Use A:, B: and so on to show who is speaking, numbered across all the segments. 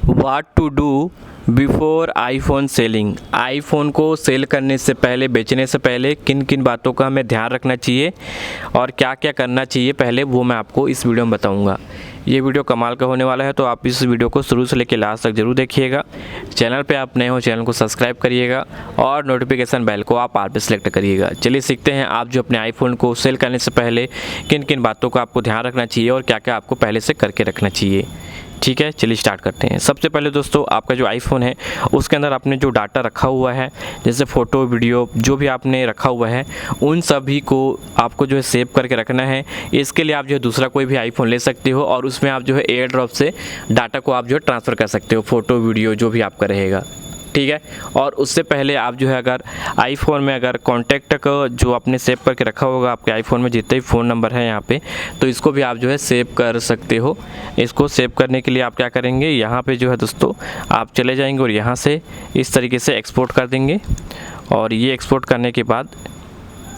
A: What to do before iPhone selling. IPhone को sell करने से पहले, बेचने से पहले किन किन बातों का हमें ध्यान रखना चाहिए और क्या क्या करना चाहिए पहले, वो मैं आपको इस वीडियो में बताऊंगा। ये वीडियो कमाल का होने वाला है, तो आप इस वीडियो को शुरू से लेकर लास्ट तक जरूर देखिएगा। चैनल पे आप नए हो, चैनल को सब्सक्राइब करिएगा और नोटिफिकेशन बेल को आप ऑल पे सेलेक्ट करिएगा। चलिए सीखते हैं आप जो अपने आईफोन को सेल करने से पहले किन किन बातों का आपको ध्यान रखना चाहिए और क्या क्या आपको पहले से करके रखना चाहिए। ठीक है, चलिए स्टार्ट करते हैं। सबसे पहले दोस्तों, आपका जो आईफोन है उसके अंदर आपने जो डाटा रखा हुआ है, जैसे फ़ोटो, वीडियो, जो भी आपने रखा हुआ है, उन सभी को आपको जो है सेव करके रखना है। इसके लिए आप जो है दूसरा कोई भी आईफोन ले सकते हो और उसमें आप जो है एयर ड्रॉप से डाटा को आप जो है ट्रांसफ़र कर सकते हो, फ़ोटो, वीडियो जो भी आपका रहेगा। ठीक है, और उससे पहले आप जो है अगर आईफोन में अगर कॉन्टैक्ट का जो आपने सेव करके रखा होगा आपके आईफोन में, जितने भी फ़ोन नंबर है यहाँ पे, तो इसको भी आप जो है सेव कर सकते हो। इसको सेव करने के लिए आप क्या करेंगे, यहाँ पे जो है दोस्तों आप चले जाएंगे और यहाँ से इस तरीके से एक्सपोर्ट कर देंगे। और ये एक्सपोर्ट करने के बाद,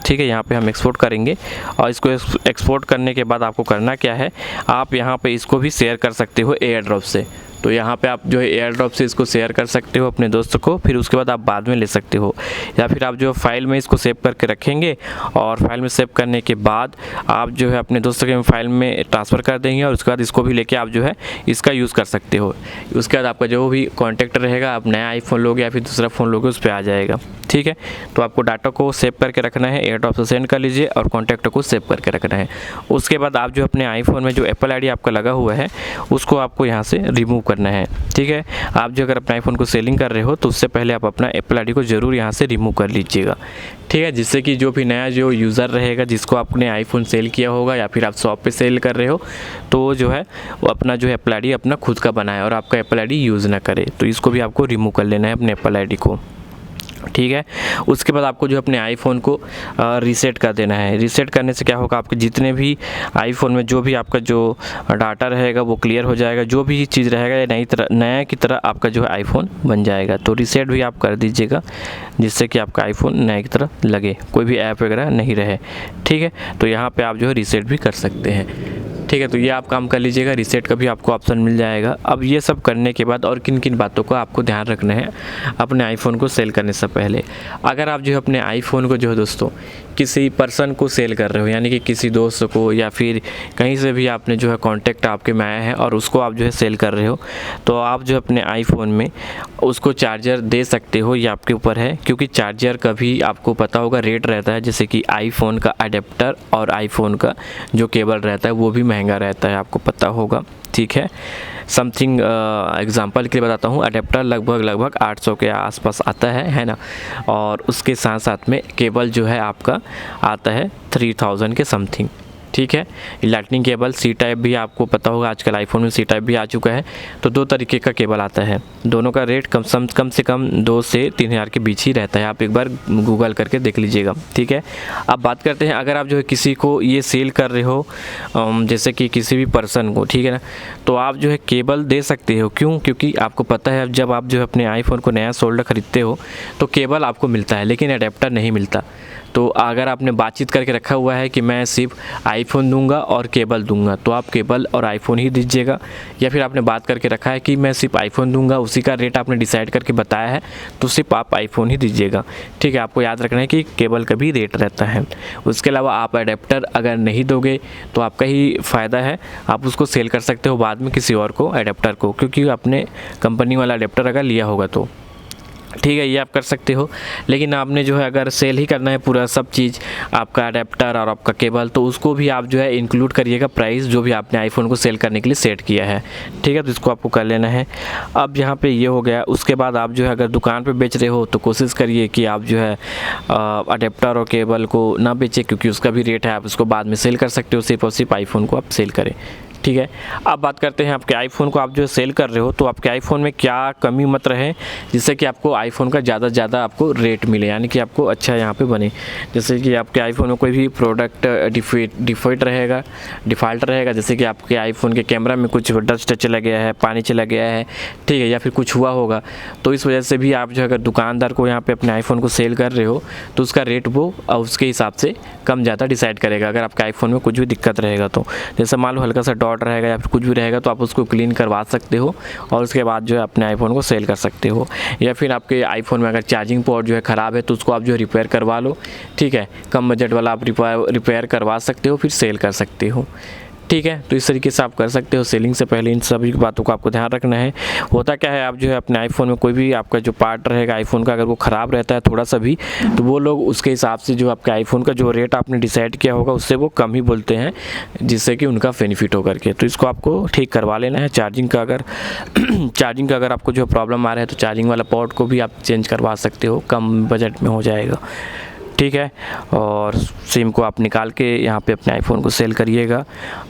A: ठीक है, यहाँ पे हम एक्सपोर्ट करेंगे और इसको एक्सपोर्ट करने के बाद आपको करना क्या है, आप यहाँ पे इसको भी शेयर कर सकते हो एयर ड्रॉप से। तो यहाँ पे आप जो है एयर ड्रॉप से इसको शेयर कर सकते हो अपने दोस्तों को, फिर उसके बाद आप बाद में ले सकते हो, या फिर आप जो फाइल में इसको सेव करके रखेंगे और फाइल में सेव करने के बाद आप जो है अपने दोस्तों के फाइल में ट्रांसफ़र कर देंगे और उसके बाद इसको भी लेके आप जो है इसका यूज़ कर सकते हो। उसके बाद आपका जो भी कॉन्टैक्ट रहेगा, आप नया आईफोन लोगे या फिर दूसरा फ़ोन लोगे, उस पर आ जाएगा। ठीक है, तो आपको डाटा को सेव करके रखना है, एयर ड्रॉप से सेंड कर लीजिए और कॉन्टैक्ट को सेव करके रखना है। उसके बाद आप जो अपने आईफोन में जो एप्पल आईडी आपका लगा हुआ है उसको आपको यहाँ से रिमूव करना है। ठीक है, आप जो अगर अपने आईफोन को सेलिंग कर रहे हो तो उससे पहले आप अपना एप्पल आईडी को ज़रूर यहाँ से रिमूव कर लीजिएगा। ठीक है, जिससे कि जो भी नया जो यूज़र रहेगा जिसको आपने आईफोन सेल किया होगा या फिर आप शॉप पे सेल कर रहे हो, तो जो है वो अपना जो है एप्पल आईडी अपना खुद का बनाए और आपका एप्पल आईडी यूज़ ना करे। तो इसको भी आपको रिमूव कर लेना है अपने एप्पल आईडी को। ठीक है, उसके बाद आपको जो अपने आईफोन को रीसेट कर देना है। रीसेट करने से क्या होगा, आपके जितने भी आईफोन में जो भी आपका जो डाटा रहेगा वो क्लियर हो जाएगा, जो भी चीज़ रहेगा ये नया की तरह आपका जो है आईफोन बन जाएगा। तो रीसेट भी आप कर दीजिएगा जिससे कि आपका आईफोन नया की तरह लगे, कोई भी ऐप वगैरह नहीं रहे। ठीक है, तो यहाँ पर आप जो है रीसेट भी कर सकते हैं। ठीक है, तो ये आप काम कर लीजिएगा, रीसेट का भी आपको ऑप्शन मिल जाएगा। अब ये सब करने के बाद और किन किन बातों का आपको ध्यान रखना है अपने आईफोन को सेल करने से पहले। अगर आप जो है अपने आईफोन को जो है दोस्तों किसी पर्सन को सेल कर रहे हो, यानी कि किसी दोस्त को या फिर कहीं से भी आपने जो है कॉन्टैक्ट आपके में आया है और उसको आप जो है सेल कर रहे हो, तो आप जो अपने आईफोन में उसको चार्जर दे सकते हो, ये आपके ऊपर है। क्योंकि चार्जर का भी आपको पता होगा रेट रहता है, जैसे कि आईफोन का अडेप्टर और आईफोन का जो केबल रहता है वो भी महंगा रहता है, आपको पता होगा। ठीक है, समथिंग एग्जांपल के लिए बताता हूँ, अडेप्टर लगभग 800 के आसपास आता है ना, और उसके साथ साथ में केबल जो है आपका आता है 3000 के समथिंग। ठीक है, लाइटनिंग केबल सी टाइप भी आपको पता होगा, आजकल आईफोन में सी टाइप भी आ चुका है। तो दो तरीके का केबल आता है, दोनों का रेट कम से कम 2 से 3 हज़ार के बीच ही रहता है, आप एक बार गूगल करके देख लीजिएगा। ठीक है, अब बात करते हैं, अगर आप जो है किसी को ये सेल कर रहे हो, जैसे कि किसी भी पर्सन को, ठीक है ना, तो आप जो है केबल दे सकते हो। क्यों? क्योंकि आपको पता है जब आप जो है अपने आईफोन को नया सोल्डर खरीदते हो तो केबल आपको मिलता है लेकिन अडेप्टर नहीं मिलता। तो अगर आपने बातचीत करके रखा हुआ है कि मैं सिर्फ आईफोन दूंगा और केबल दूंगा, तो आप केबल और आईफोन ही दीजिएगा। या फिर आपने बात करके रखा है कि मैं सिर्फ आईफोन दूंगा, उसी का रेट आपने डिसाइड करके बताया है, तो सिर्फ आप आईफोन ही दीजिएगा। ठीक है, आपको याद रखना है कि केबल का भी रेट रहता है। उसके अलावा आप अडेप्टर अगर नहीं दोगे तो आपका ही फ़ायदा है, आप उसको सेल कर सकते हो बाद में किसी और को अडेप्टर को, क्योंकि आपने कंपनी वाला अडेप्टर अगर लिया होगा तो। ठीक है, ये आप कर सकते हो। लेकिन आपने जो है अगर सेल ही करना है पूरा सब चीज़, आपका अडेप्टर और आपका केबल, तो उसको भी आप जो है इंक्लूड करिएगा प्राइस जो भी आपने आईफोन को सेल करने के लिए सेट किया है। ठीक है, तो इसको आपको कर लेना है। अब यहाँ पे ये हो गया। उसके बाद आप जो है अगर दुकान पे बेच रहे हो तो कोशिश करिए कि आप जो है अडेप्टर और केबल को ना बेचें, क्योंकि उसका भी रेट है, आप उसको बाद में सेल कर सकते हो, सिर्फ और सिर्फ आईफोन को आप सेल करें। ठीक है, अब बात करते हैं आपके आईफोन को आप जो सेल कर रहे हो, तो आपके आईफोन में क्या कमी मत रहे जिससे कि आपको आईफोन का ज़्यादा से ज़्यादा आपको रेट मिले, यानी कि आपको अच्छा यहाँ पे बने। जैसे कि आपके आईफोन में कोई भी प्रोडक्ट डिफॉल्ट रहेगा, जैसे कि आपके आईफोन के कैमरा में कुछ डस्ट चला गया है, पानी चला गया है, ठीक है, या फिर कुछ हुआ होगा, तो इस वजह से भी आप जो अगर दुकानदार को यहाँ पर अपने आईफोन को सेल कर रहे हो तो उसका रेट वो उसके हिसाब से कम ज़्यादा डिसाइड करेगा, अगर आपके आईफोन में कुछ भी दिक्कत रहेगा तो। जैसे मान लो हल्का सा डॉट रहेगा या फिर कुछ भी रहेगा तो आप उसको क्लीन करवा सकते हो और उसके बाद जो है अपने आईफोन को सेल कर सकते हो। या फिर आपके आईफोन में अगर चार्जिंग पोर्ट जो है ख़राब है तो उसको आप जो है रिपेयर करवा लो, ठीक है, कम बजट वाला आप रिपेयर करवा सकते हो, फिर सेल कर सकते हो, ठीक है। तो इस तरीके से आप कर सकते हो। सेलिंग से पहले इन सभी बातों का आपको ध्यान रखना है। होता क्या है, आप जो है अपने आईफोन में कोई भी आपका जो पार्ट रहेगा आईफोन का, अगर वो ख़राब रहता है थोड़ा सा भी, तो वो लोग उसके हिसाब से जो आपके आईफोन का जो रेट आपने डिसाइड किया होगा उससे वो कम ही बोलते हैं, जिससे कि उनका बेनिफिट हो करके। तो इसको आपको ठीक करवा लेना है। चार्जिंग का अगर आपको जो प्रॉब्लम आ रहा है तो चार्जिंग वाला पोर्ट को भी आप चेंज करवा सकते हो, कम बजट में हो जाएगा, ठीक है। और सिम को आप निकाल के यहाँ पे अपने आईफोन को सेल करिएगा।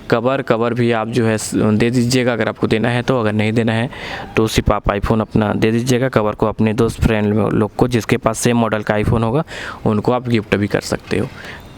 A: कवर भी आप जो है दे दीजिएगा अगर आपको देना है तो, अगर नहीं देना है तो सिर्फ आप आईफोन अपना दे दीजिएगा। कवर को अपने दोस्त फ्रेंड लोग को जिसके पास सेम मॉडल का आईफोन होगा उनको आप गिफ्ट भी कर सकते हो,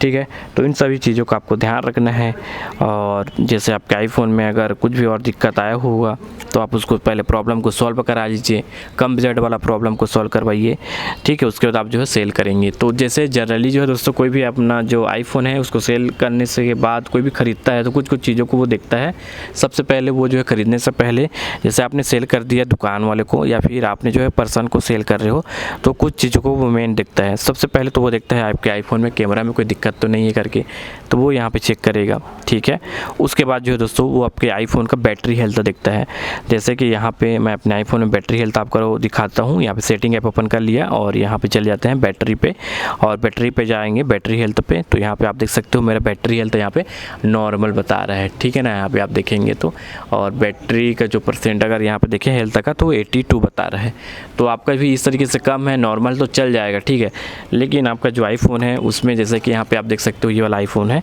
A: ठीक है। तो इन सभी चीज़ों का आपको ध्यान रखना है। और जैसे आपके आईफोन में अगर कुछ भी और दिक्कत आया होगा तो आप उसको पहले प्रॉब्लम को सॉल्व करा लीजिए, कम बजट वाला प्रॉब्लम को सॉल्व करवाइए, ठीक है। उसके बाद आप जो है सेल करेंगे। तो जैसे जनरली जो है दोस्तों, कोई भी अपना जो आईफोन है उसको सेल करने से के बाद कोई भी ख़रीदता है तो कुछ चीज़ों को वो देखता है। सबसे पहले वो जो है ख़रीदने से पहले, जैसे आपने सेल कर दिया दुकान वाले को या फिर आपने जो है पर्सन को सेल कर रहे हो, तो कुछ चीज़ों को वो मेन देखता है। सबसे पहले तो वो देखता है आपके आईफोन में कैमरा में कोई दिक्कत तो नहीं है करके, तो वो यहाँ पे चेक करेगा, ठीक है। उसके बाद जो है दोस्तों वो आपके आईफोन का बैटरी हेल्थ देखता है। जैसे कि यहाँ पे मैं अपने आईफोन में बैटरी हेल्थ आपको दिखाता हूँ। यहाँ पे सेटिंग ऐप ओपन कर लिया और यहाँ पे चले जाते हैं बैटरी पे, और बैटरी पे जाएंगे बैटरी हेल्थ पे। तो यहाँ पे आप देख सकते हो मेरा बैटरी हेल्थ यहाँ पे नॉर्मल बता रहा है, ठीक है ना। यहाँ पे आप देखेंगे तो, और बैटरी का जो परसेंट अगर यहाँ पे देखें हेल्थ का तो 82 बता रहा है। तो आपका भी इस तरीके से कम है, नॉर्मल तो चल जाएगा, ठीक है। लेकिन आपका जो आईफोन है उसमें जैसे कि यहाँ पे आप देख सकते हो ये वाला आईफोन है,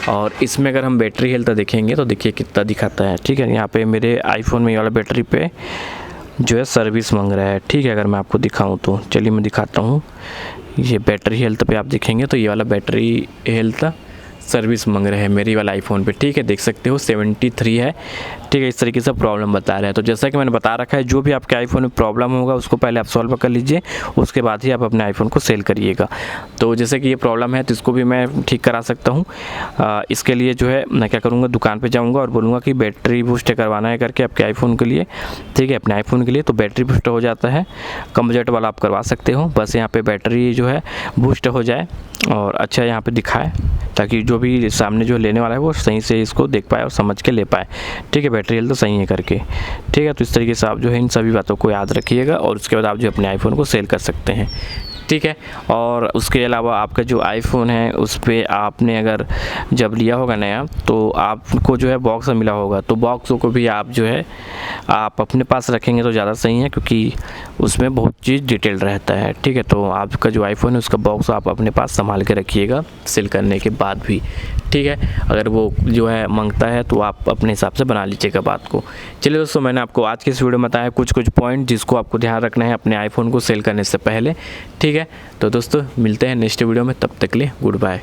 A: और इसमें अगर हम बैटरी हेल्थ देखेंगे तो देखिए कितना दिखाता है, ठीक है। यहाँ पे मेरे आईफोन में ये वाला बैटरी पे जो है सर्विस मांग रहा है, ठीक है। अगर मैं आपको दिखाऊं तो चलिए मैं दिखाता हूँ। ये बैटरी हेल्थ पे आप देखेंगे तो ये वाला बैटरी हेल्थ सर्विस मांग रहे हैं मेरी वाला आईफोन पे, ठीक है। देख सकते हो 73 है, ठीक है। इस तरीके से प्रॉब्लम बता रहा है। तो जैसा कि मैंने बता रखा है, जो भी आपके आईफोन में प्रॉब्लम होगा उसको पहले आप सॉल्व कर लीजिए, उसके बाद ही आप अपने आईफोन को सेल करिएगा। तो जैसे कि ये प्रॉब्लम है तो इसको भी मैं ठीक करा सकता हूँ। इसके लिए जो है मैं क्या करूँगा, दुकान पर जाऊँगा और बोलूँगा कि बैटरी बूस्ट करवाना है करके आपके आईफोन के लिए, ठीक है, अपने आईफोन के लिए। तो बैटरी बूस्ट हो जाता है, कम बजट वाला आप करवा सकते हो। बस यहाँ पर बैटरी जो है बूस्ट हो जाए और अच्छा यहाँ पर दिखाए, ताकि जो भी सामने जो लेने वाला है वो सही से इसको देख पाए और समझ के ले पाए, ठीक है। बैटरी हेल्थ तो सही है करके, ठीक है। तो इस तरीके से आप जो है इन सभी बातों को याद रखिएगा और उसके बाद आप जो अपने आईफोन को सेल कर सकते हैं, ठीक है। और उसके अलावा आपका जो आईफोन है उस पर आपने अगर जब लिया होगा नया तो आपको जो है बॉक्स मिला होगा, तो बॉक्सों को भी आप जो है आप अपने पास रखेंगे तो ज़्यादा सही है, क्योंकि उसमें बहुत चीज़ डिटेल रहता है, ठीक है। तो आपका जो आईफोन है उसका बॉक्स आप अपने पास संभाल के रखिएगा सेल करने के बाद भी, ठीक है। अगर वो जो है मांगता है तो आप अपने हिसाब से बना लीजिएगा बात को। चलिए दोस्तों, मैंने आपको आज के इस वीडियो में बताया कुछ पॉइंट जिसको आपको ध्यान रखना है अपने आईफोन को सेल करने से पहले, ठीक है। तो दोस्तों मिलते हैं नेक्स्ट वीडियो में, तब तक के लिए गुड बाय।